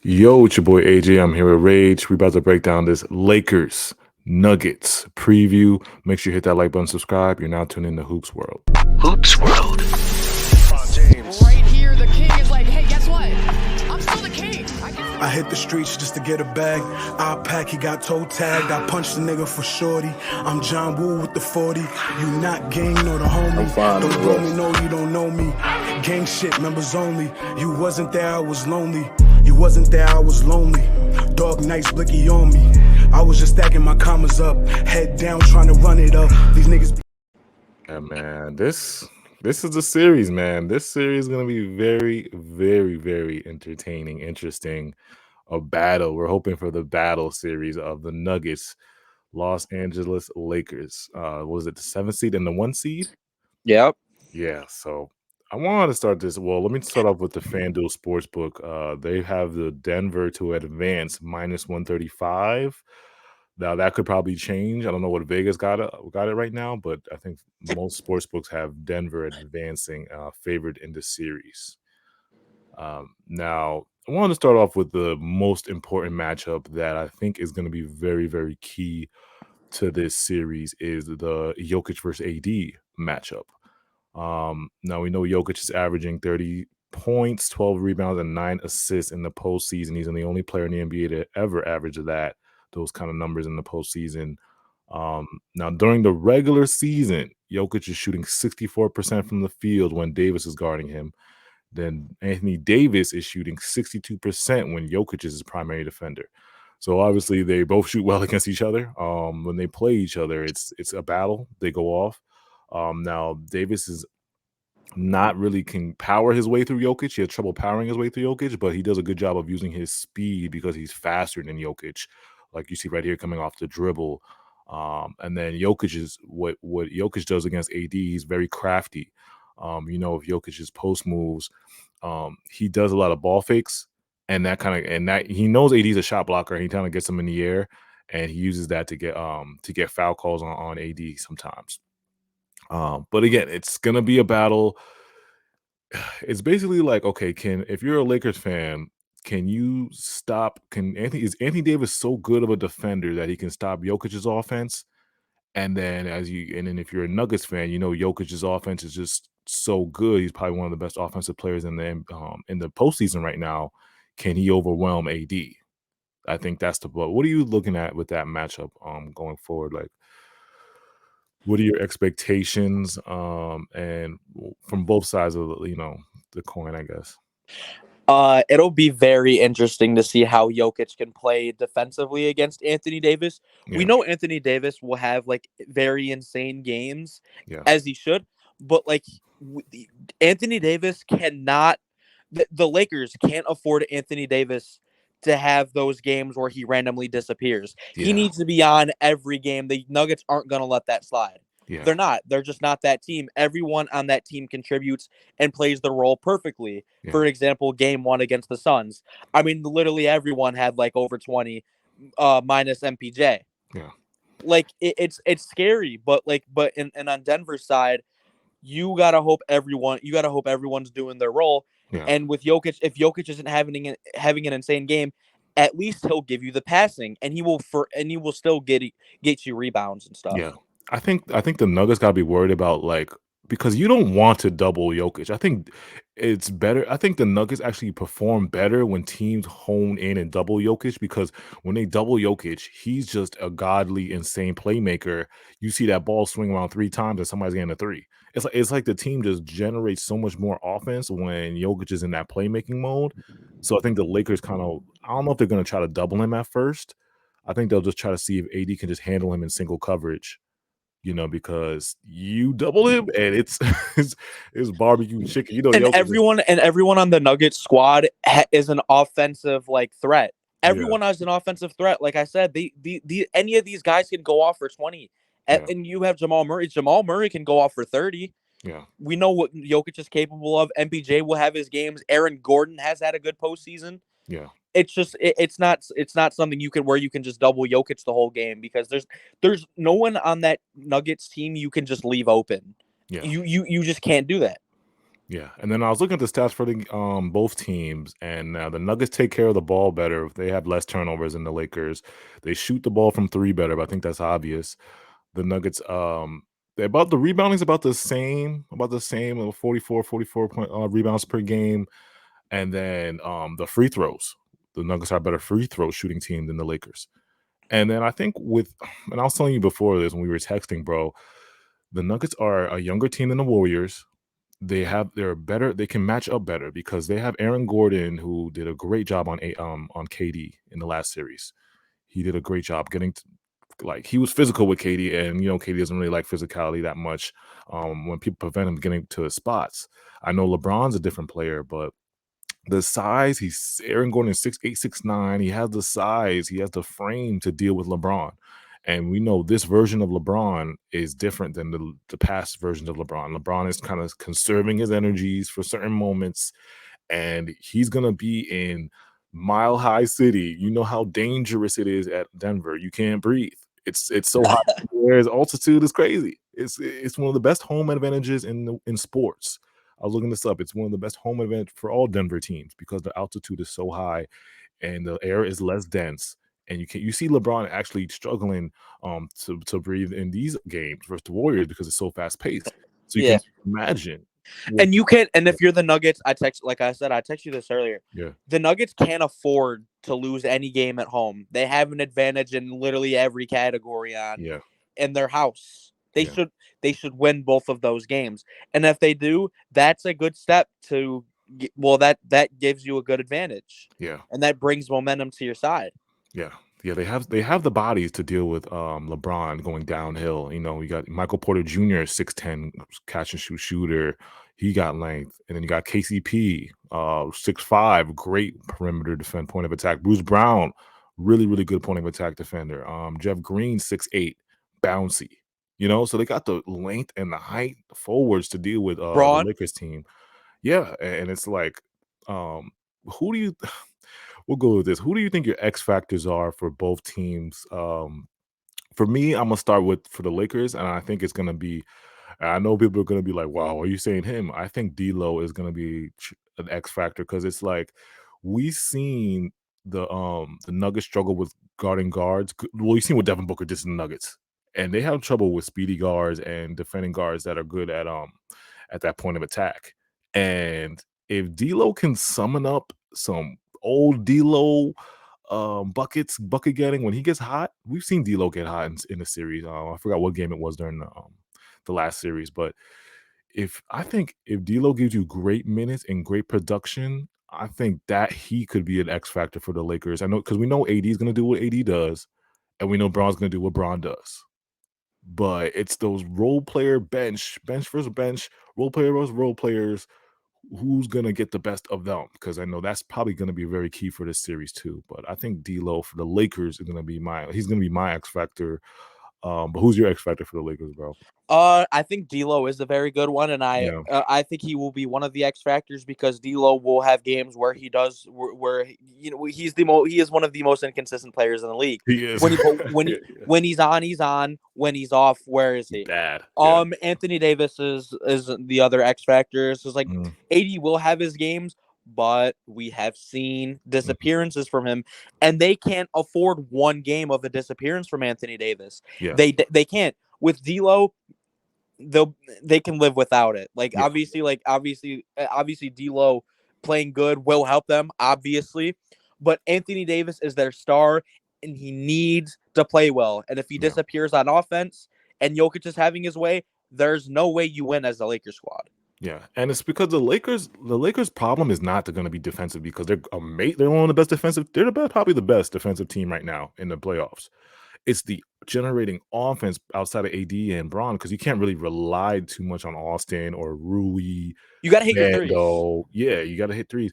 Yo, it's your boy AJ. I'm here with Rage. We're about to break down this Lakers Nuggets preview. Make sure you hit that like button, subscribe. You're now tuned in to Hoops World. Hoops World. James. Right here, the king is like, hey, guess what? I'm still the king. I hit the streets just to get a bag. I pack, he got toe tagged. I punched the nigga for shorty. I'm John Woo with the 40. You not gang, no the homie. Don't blow me, no, you don't know me. Gang shit, members only. You wasn't there, I was lonely. You wasn't there, I was lonely. Dog nights, blicky on me. I was just stacking my commas up. Head down, trying to run it up. These niggas. Yeah, man, this is the series, man. This series is gonna be very, very, very entertaining, interesting. A battle. We're hoping for the battle series of the Nuggets, Los Angeles Lakers. Was it the 7th seed and the 1 seed? Yep. Yeah, so I wanted to start this. Well, let me start off with the FanDuel Sportsbook. They have the Denver to advance minus 135. Now that could probably change. I don't know what Vegas got it right now, but I think most sports books have Denver advancing, favored in the series. Now I want to start off with the most important matchup that I think is going to be very, very key to this series is the Jokic versus AD matchup. Now we know Jokic is averaging 30 points, 12 rebounds, and 9 assists in the postseason. He's the only player in the NBA to ever average those kind of numbers in the postseason. Now, during the regular season, Jokic is shooting 64% from the field when Davis is guarding him. Then Anthony Davis is shooting 62% when Jokic is his primary defender. So obviously they both shoot well against each other. When they play each other, it's a battle. They go off. Now Davis is not really can power his way through Jokic. He has trouble powering his way through Jokic, but he does a good job of using his speed because he's faster than Jokic. Like you see right here coming off the dribble. And then Jokic is what Jokic does against AD. He's very crafty. If Jokic's post moves, he does a lot of ball fakes, and that he knows AD's a shot blocker. And he kind of gets him in the air, and he uses that to get foul calls on AD sometimes. But again, it's gonna be a battle. It's basically like, okay, if you're a Lakers fan, can you stop? Is Anthony Davis so good of a defender that he can stop Jokic's offense? And then if you're a Nuggets fan, Jokic's offense is just so good. He's probably one of the best offensive players in the postseason right now. Can he overwhelm AD? I think that's the blow. What are you looking at with that matchup going forward? Like, what are your expectations? And from both sides of the coin, I guess. It'll be very interesting to see how Jokic can play defensively against Anthony Davis. Yeah. We know Anthony Davis will have like very insane games, Yeah. as he should, but like Anthony Davis cannot. The Lakers can't afford Anthony Davis to have those games where he randomly disappears. Yeah. He needs to be on every game. The Nuggets aren't going to let that slide. Yeah. They're not. They're just not that team. Everyone on that team contributes and plays the role perfectly. Yeah. For example, game 1 against the Suns. I mean, literally everyone had like over 20 minus MPJ. Yeah. Like it's scary, but on Denver's side, you gotta hope everyone's doing their role. Yeah. And with Jokic, if Jokic isn't having an insane game, at least he'll give you the passing, and he will still get you rebounds and stuff. Yeah. I think the Nuggets gotta be worried about because you don't want to double Jokic. I think it's better. I think the Nuggets actually perform better when teams hone in and double Jokic, because when they double Jokic, he's just a godly, insane playmaker. You see that ball swing around 3 times and somebody's getting a 3. It's like the team just generates so much more offense when Jokic is in that playmaking mode. So I think the Lakers I don't know if they're going to try to double him at first. I think they'll just try to see if AD can just handle him in single coverage. Because you double him and it's barbecue chicken. And everyone on the Nuggets squad is an offensive threat. Everyone has an offensive threat. Like I said, any of these guys can go off for 20. Yeah. And you have Jamal Murray. Jamal Murray can go off for 30. Yeah. We know what Jokic is capable of. MPJ will have his games. Aaron Gordon has had a good postseason. Yeah. It's just it's not something you can just double Jokic the whole game, because there's no one on that Nuggets team you can just leave open. Yeah. You just can't do that. Yeah, and then I was looking at the stats for the both teams, and the Nuggets take care of the ball better. They have less turnovers than the Lakers. They shoot the ball from three better, but I think that's obvious. The Nuggets, they about the rebounding is about the same, 44 point rebounds per game, and then the free throws. The Nuggets are a better free throw shooting team than the Lakers. And then I think and I was telling you before this when we were texting, bro, the Nuggets are a younger team than the Warriors. They're better. They can match up better because they have Aaron Gordon, who did a great job on KD in the last series. He did a great job getting he was physical with KD, and KD doesn't really like physicality that much. When people prevent him getting to his spots, I know LeBron's a different player, but the size, Aaron Gordon is 6'8", 6'9". He has the size, he has the frame to deal with LeBron. And we know this version of LeBron is different than the past versions of LeBron. LeBron is kind of conserving his energies for certain moments, and he's going to be in Mile High City. You know how dangerous it is at Denver. You can't breathe. It's so hot. Whereas altitude is crazy. It's one of the best home advantages in sports. I was looking this up. It's one of the best home advantages for all Denver teams because the altitude is so high and the air is less dense. And you see LeBron actually struggling to breathe in these games versus the Warriors because it's so fast paced. So you can imagine. And you can, and if you're the Nuggets, I text you this earlier. Yeah. The Nuggets can't afford to lose any game at home. They have an advantage in literally every category in their house. They should win both of those games. And if they do, that's a good step to that gives you a good advantage. Yeah. And that brings momentum to your side. Yeah. Yeah, they have the bodies to deal with LeBron going downhill. You got Michael Porter Jr., 6'10", catch and shoot shooter. He got length. And then you got KCP, 6'5", great perimeter defend, point of attack. Bruce Brown, really, really good point of attack defender. Jeff Green, 6'8", bouncy. So they got the length and the height forwards to deal with the Lakers team. Yeah, and it's like, who do you we'll go with this. Who do you think your X factors are for both teams? For me, I'm gonna start for the Lakers, and I think it's gonna be. I know people are gonna be like, "Wow, are you saying him?" I think D'Lo is gonna be an X factor because it's like we've seen the Nuggets struggle with guarding guards. Well, you've seen what Devin Booker did to the Nuggets, and they have trouble with speedy guards and defending guards that are good at that point of attack. And if D'Lo can summon up some old D'Lo bucket getting when he gets hot. We've seen D'Lo get hot in the series. I forgot what game it was during the last series, but I think if D'Lo gives you great minutes and great production, I think that he could be an X factor for the Lakers. I know because we know AD is going to do what AD does, and we know Bron's going to do what Bron does. But it's those role player bench versus bench, role player versus role players. Who's going to get the best of them? Because I know that's probably going to be very key for this series too. But I think D'Lo for the Lakers is going to be my X factor. But who's your X factor for the Lakers, bro? I think D'Lo is a very good one, and I think he will be one of the X factors because D'Lo will have games where he does where he is one of the most inconsistent players in the league. He is. When he's on, he's on. When he's off, where is he? Bad. Anthony Davis is the other X factor. So it's like AD will have his games, but we have seen disappearances from him, and they can't afford one game of a disappearance from Anthony Davis. Yeah. They can't. With D'Lo, they can live without it. Obviously D'Lo playing good will help them, obviously, but Anthony Davis is their star, and he needs to play well. And if he disappears on offense, and Jokic is having his way, there's no way you win as the Lakers squad. Yeah, and it's because the Lakers' problem is not they're going to be defensive because they're one of the best defensive. They're probably the best defensive team right now in the playoffs. It's the generating offense outside of AD and Bron because you can't really rely too much on Austin or Rui. You got to hit your threes. Yeah, you got to hit threes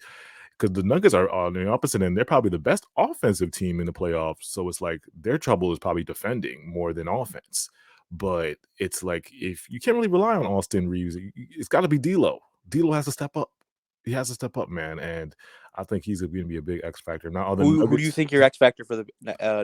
because the Nuggets are on the opposite end. They're probably the best offensive team in the playoffs. So it's like their trouble is probably defending more than offense. But it's like if you can't really rely on Austin Reeves, it's got to be D'Lo. D'Lo has to step up. he has to step up, man, and I think he's going to be a big X factor. Now, Who do you think your X factor for the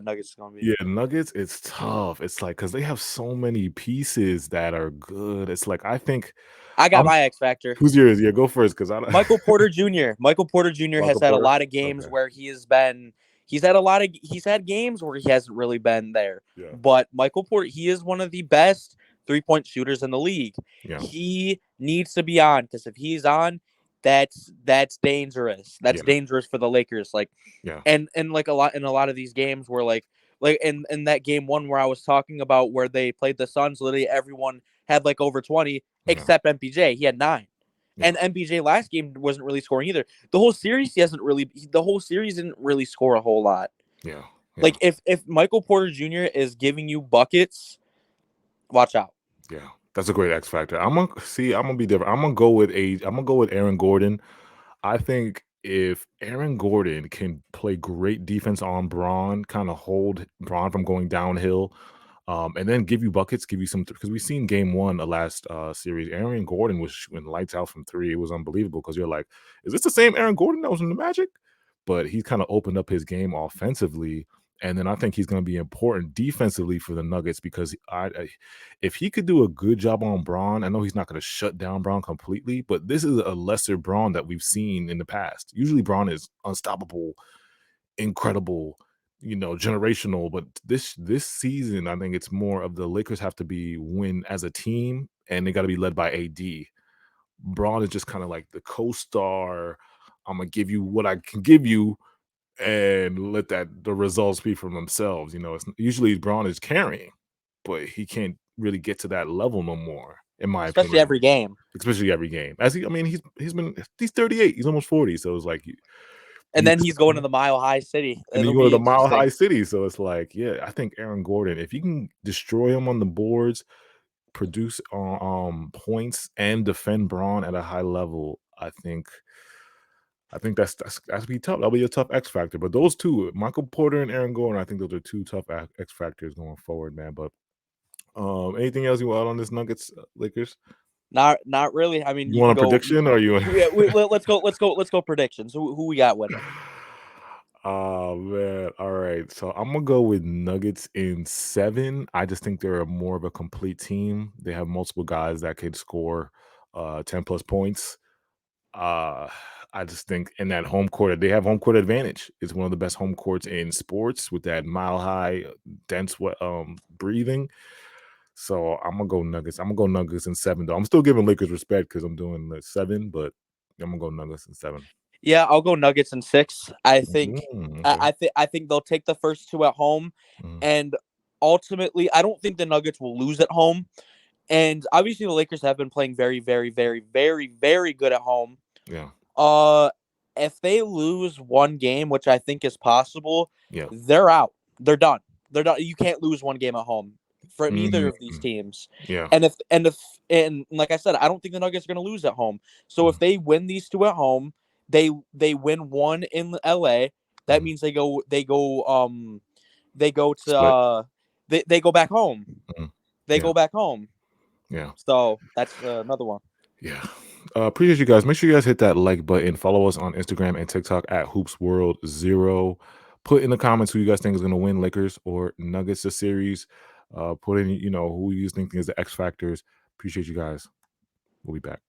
Nuggets is going to be? Yeah, Nuggets, it's tough. It's like because they have so many pieces that are good. It's like I think I got my X factor. Who's yours? Yeah, go first because I don't. Michael Porter Jr. Michael Porter Jr. has had a lot of games where he's had games where he hasn't really been there. Yeah. But Michael Porter, he is one of the best 3-point shooters in the league. Yeah. He needs to be on because if he's on, that's dangerous. That's dangerous for the Lakers. Like, and like a lot of these games where like in that game 1 where I was talking about where they played the Suns, literally everyone had like over 20 except MPJ. He had 9. Yeah. And MPJ last game wasn't really scoring either. The whole series didn't really score a whole lot. Yeah. Like if Michael Porter Jr. is giving you buckets, watch out. Yeah. That's a great X factor. I'm gonna be different. I'm gonna go with Aaron Gordon. I think if Aaron Gordon can play great defense on Braun, kind of hold Braun from going downhill, and then give you buckets, give you some, because we've seen game 1 of last series. Aaron Gordon was shooting lights out from 3. It was unbelievable because you're like, is this the same Aaron Gordon that was in the Magic? But he's kind of opened up his game offensively. And then I think he's going to be important defensively for the Nuggets because if he could do a good job on Braun, I know he's not going to shut down Braun completely, but this is a lesser Braun that we've seen in the past. Usually Braun is unstoppable, incredible, generational. But this season, I think it's more of the Lakers have to win as a team, and they got to be led by AD. Braun is just kind of like the co-star. I'm going to give you what I can give you, and let the results speak for themselves. It's usually Braun is carrying, but he can't really get to that level no more, in my opinion. Especially every game. He's 38, he's almost 40, so it's like, and then he's going to the Mile High City. And he's going to the Mile High City, so it's like, I think Aaron Gordon, if you can destroy him on the boards, produce points, and defend Braun at a high level, I think that's be tough. That'll be a tough X factor. But those two, Michael Porter and Aaron Gordon, I think those are 2 tough X factors going forward, man. But anything else you want on this Nuggets Lakers? Not really. I mean, you want a prediction or you? Let's go predictions. Who we got winning? Oh man! All right, so I'm gonna go with Nuggets in 7. I just think they're more of a complete team. They have multiple guys that can score 10 plus points. I just think in that home court, they have home court advantage. It's one of the best home courts in sports with that mile high, dense breathing. So I'm gonna go Nuggets. I'm gonna go Nuggets in 7, though. I'm still giving Lakers respect because I'm doing the 7, but I'm gonna go Nuggets in 7. Yeah, I'll go Nuggets in 6. I think okay. I think they'll take the first 2 at home, and ultimately, I don't think the Nuggets will lose at home. And obviously, the Lakers have been playing very, very, very, very, very good at home. Yeah. If they lose 1 game, which I think is possible, Yeah. they're out. They're done. They're done. You can't lose 1 game at home for neither of these teams. Yeah. And like I said, I don't think the Nuggets are going to lose at home. So if they win these 2 at home, they win 1 in LA. That means they go back home. They go back home. Yeah. So that's another one. Yeah. Appreciate you guys. Make sure you guys hit that like button. Follow us on Instagram and TikTok at HoopsWorld0. Put in the comments who you guys think is going to win, Lakers or Nuggets this series. Put in, who you think is the X factors. Appreciate you guys. We'll be back.